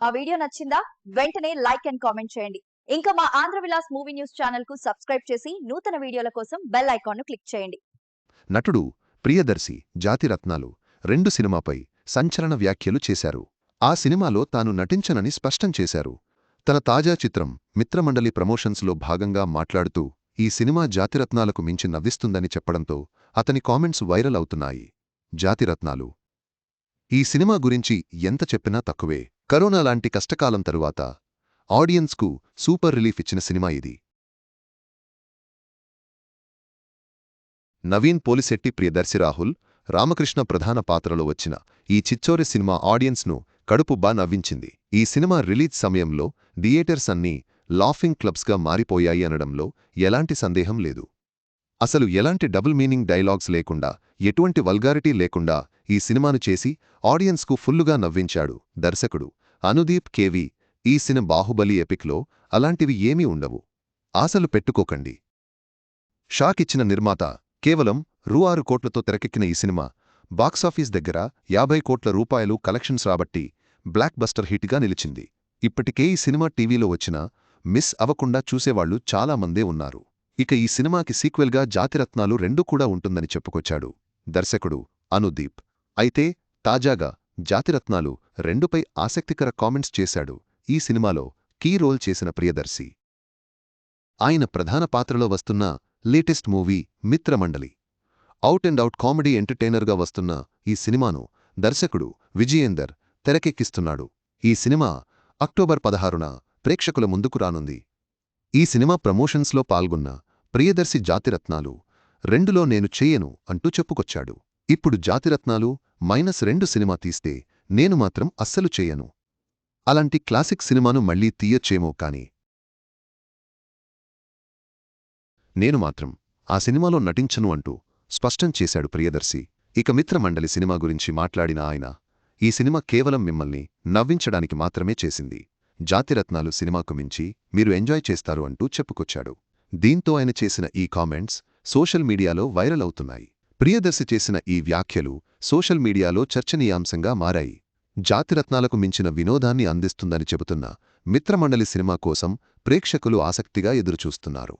ఆ వీడియో నచ్చిందా? వెంటనే లైక్ అండ్ కామెంట్ చేయండి. ఇంకా మా Andhra Vilas movie news channel కు సబ్స్క్రైబ్ చేసి నూతన వీడియోల కోసం బెల్ ఐకాన్ ను క్లిక్ చేయండి. నటుడు ప్రియదర్శి జాతిరత్నాలు 2 సినిమాపై సంచలన వ్యాఖ్యలు చేశారు. ఆ సినిమాలో తాను నటించనని స్పష్టం చేశారు. తన తాజా చిత్రం మిత్రమండలి ప్రమోషన్స్లో భాగంగా మాట్లాడుతూ ఈ సినిమా జాతిరత్నాలకు మించి నవ్విస్తుందని చెప్పడంతో అతని కామెంట్స్ వైరల్ అవుతున్నాయి. జాతిరత్నాలు ఈ సినిమా గురించి ఎంత చెప్పినా తక్కువే. కరోనా లాంటి కష్టకాలం తరువాత ఆడియన్స్కు సూపర్ రిలీఫ్ ఇచ్చిన సినిమా ఇది. నవీన్ పోలిశెట్టి ప్రియదర్శి రాహుల్ రామకృష్ణ ప్రధాన పాత్రలో వచ్చిన ఈ చిచ్చోరి సినిమా ఆడియన్స్ను కడుపుబ్బా నవ్వించింది. ఈ సినిమా రిలీజ్ సమయంలో థియేటర్స్ అన్నీ లాఫింగ్ క్లబ్స్గా మారిపోయాయి అనడంలో ఎలాంటి సందేహం లేదు. అసలు ఎలాంటి డబుల్ మీనింగ్ డైలాగ్స్ లేకుండా, ఎటువంటి వల్గారిటీ లేకుండా ఈ సినిమాను చేసి ఆడియన్స్కు ఫుల్లుగా నవ్వించాడు దర్శకుడు అనుదీప్ కేవి. ఈ సినిమా బాహుబలి ఎపిక్లో అలాంటివి ఏమీ ఉండవు. ఆశలు పెట్టుకోకండి. షాక్ ఇచ్చిన నిర్మాత కేవలం రూ. 6 కోట్లతో తెరకెక్కిన ఈ సినిమా బాక్సాఫీస్ దగ్గర 50 కోట్ల రూపాయలు కలెక్షన్స్ రాబట్టి బ్లాక్ బస్టర్ హిట్గా నిలిచింది. ఇప్పటికే ఈ సినిమా టీవీలో వచ్చినా మిస్ అవ్వకుండా చూసేవాళ్లు చాలామందే ఉన్నారు. ఇక ఈ సినిమాకి సీక్వెల్గా జాతిరత్నాలు 2 కూడా ఉంటుందని చెప్పుకొచ్చాడు దర్శకుడు అనుదీప్. అయితే తాజాగా జాతిరత్నాలు 2పై ఆసక్తికర కామెంట్స్ చేశాడు ఈ సినిమాలో కీ రోల్ చేసిన ప్రియదర్శి. ఆయన ప్రధాన పాత్రలో వస్తున్న latest movie Mitramandali. Out and out comedy ఎంటర్టైనర్గా వస్తున్న ఈ సినిమాను దర్శకుడు విజయేందర్ తెరకెక్కిస్తున్నాడు. ఈ సినిమా అక్టోబర్ 16న ప్రేక్షకుల ముందుకు రానుంది. ఈ సినిమా ప్రమోషన్స్లో పాల్గొన్న ప్రియదర్శి జాతిరత్నాలు 2లో నేను చెయ్యను అంటూ చెప్పుకొచ్చాడు. ఇప్పుడు జాతిరత్నాలు -2 సినిమా తీస్తే నేను మాత్రం అస్సలు చెయ్యను. అలాంటి క్లాసిక్ సినిమాను మళ్లీ తీయొచ్చేమో కానీ నేను మాత్రం ఆ సినిమాలో నటించను అంటూ స్పష్టం చేశాడు ప్రియదర్శి. ఇక మిత్రమండలి సినిమా గురించి మాట్లాడిన ఆయన ఈ సినిమా కేవలం మిమ్మల్ని నవ్వించడానికి మాత్రమే చేసింది. జాతిరత్నాలు సినిమాకు మించి మీరు ఎంజాయ్ చేస్తారు అంటూ చెప్పుకొచ్చాడు. దీంతో ఆయన చేసిన ఈ కామెంట్స్ సోషల్ మీడియాలో వైరల్ అవుతున్నాయి. ప్రియదర్శి చేసిన ఈ వ్యాఖ్యలు సోషల్ మీడియాలో చర్చనీయాంశంగా మారాయి. జాతిరత్నాలకు మించిన వినోదాన్ని అందిస్తుందని చెబుతున్న మిత్రమండలి సినిమా కోసం ప్రేక్షకులు ఆసక్తిగా ఎదురుచూస్తున్నారు.